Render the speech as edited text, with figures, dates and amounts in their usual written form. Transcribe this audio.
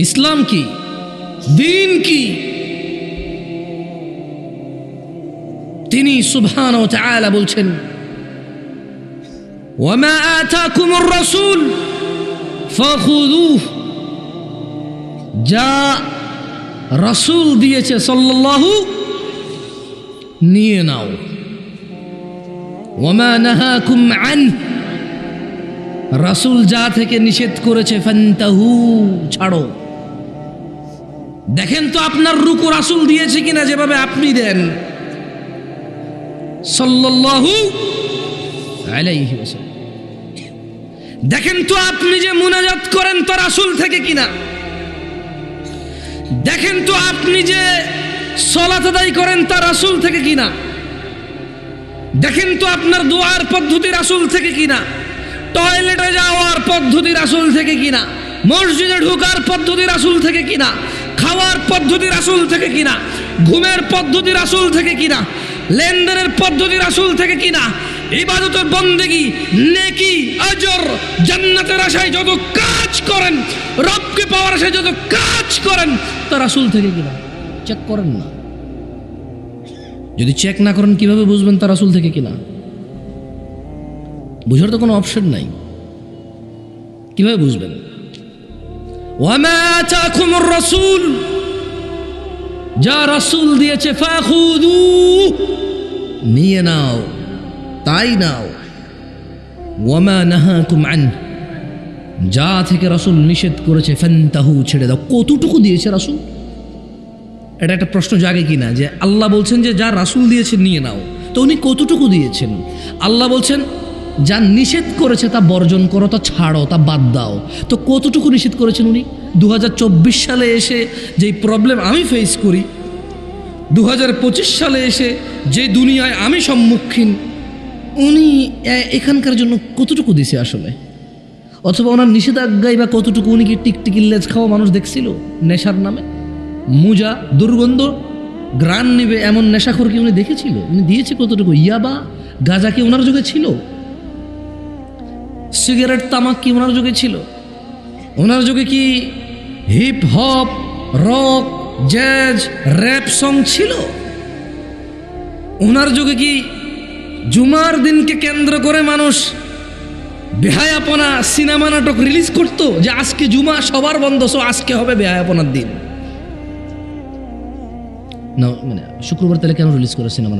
ইসলাম কি, দিন কি, তিনি সুবহানাহু ওয়া তাআলা বলছেন ওয়ামা আতাকুমুর রাসূল ফাখুযুহু, যা রাসূল দিয়েছে সাল্লাল্লাহু নিয়ে নাও, ওয়ামা নাহাকুম আনহু, রাসূল যা থেকে নিষেধ করেছে ফান্তাহু, ছাড়ো। দেখেন তো আপনার রুকু রাসূল দিয়েছে কিনা যেভাবে আপনি দেন সাল্লাল্লাহু আলাইহি ওয়াসাল্লাম। দেখেন তো আপনি যে মুনাজাত করেন তা রাসূল থেকে কিনা। দেখেন তো আপনি যে সালাত আদায় করেন তা রাসূল থেকে কিনা। দেখেন তো আপনার দোয়ার পদ্ধতি রাসূল থেকে কিনা, টয়লেটে যাওয়ার পদ্ধতি রাসূল থেকে কিনা, মসজিদে ঢোকার পদ্ধতি রাসূল থেকে কিনা, খাওয়ার পদ্ধতি রাসূল থেকে কিনা, ঘুমের পদ্ধতি রাসূল থেকে কিনা, লেনদেনের পদ্ধতি রাসূল থেকে কিনা, ইবাদতের বন্দেগী, নেকি, আজর, জান্নাতের আশায় যত কাজ করেন, রবকে পাওয়ার আশায় যত কাজ করেন তা রাসূল থেকে কিনা চেক করেন না। যদি চেক না করেন কিভাবে বুঝবেন তা রাসূল থেকে কিনা? বুঝার তো কোনো অপশন নাই, কিভাবে বুঝবেন? ওয়ামা আতাকুমুর রাসূল, যা রাসূল দিয়েছে ফাখুযু, নিয়ে নাও, তাই নাও। ওয়ামা নাহাকুম আনহু, যা থেকে রাসূল নিষেধ করেছে ফান্তাহু, ছেড়ে দাও। কতটুকু দিয়েছে রাসূল? এটা একটা প্রশ্ন জাগে কিনা যে আল্লাহ বলছেন যে যা রাসূল দিয়েছে নিয়ে নাও, তো উনি কতটুকু দিয়েছেন? আল্লাহ বলছেন যা নিষেধ করেছে তা বর্জন করো, তা ছাড়ো, তা বাদ দাও। তো কতটুকু নিষেধ করেছেন উনি? 2024 সালে এসে যেই প্রবলেম আমি ফেস করি, 2025 সালে এসে যে দুনিয়ায় আমি সম্মুখীন, উনি এখানকার জন্য কতটুকু দিছে আসলে? অথবা ওনার নিষেধাজ্ঞায় বা কতটুকু? উনি কি টিকটিকির লেজ খাওয়া মানুষ দেখছিল নেশার নামে? মুজা, দুর্গন্ধ, গ্রান নিবে এমন নেশাখোর কি উনি দেখেছিল? উনি দিয়েছে কতটুকু? ইয়াবা, গাঁজা কি ওনার যুগে ছিল? সিগারেট, তামাক কি ওনার যুগে ছিল? ওনার যুগে কি hip hop, rock, jazz, rap song ছিল? ওনার যুগে কি জুমার দিনকে কেন্দ্র করে মানুষ বেহায়াপনা সিনেমা নাটক রিলিজ করতো যে আজকে জুমা, সবার বন্ধ, সো আজকে হবে বেহায়াপনার দিন? না, মানে শুক্রবার তাহলে কেন রিলিজ করে সিনেমা?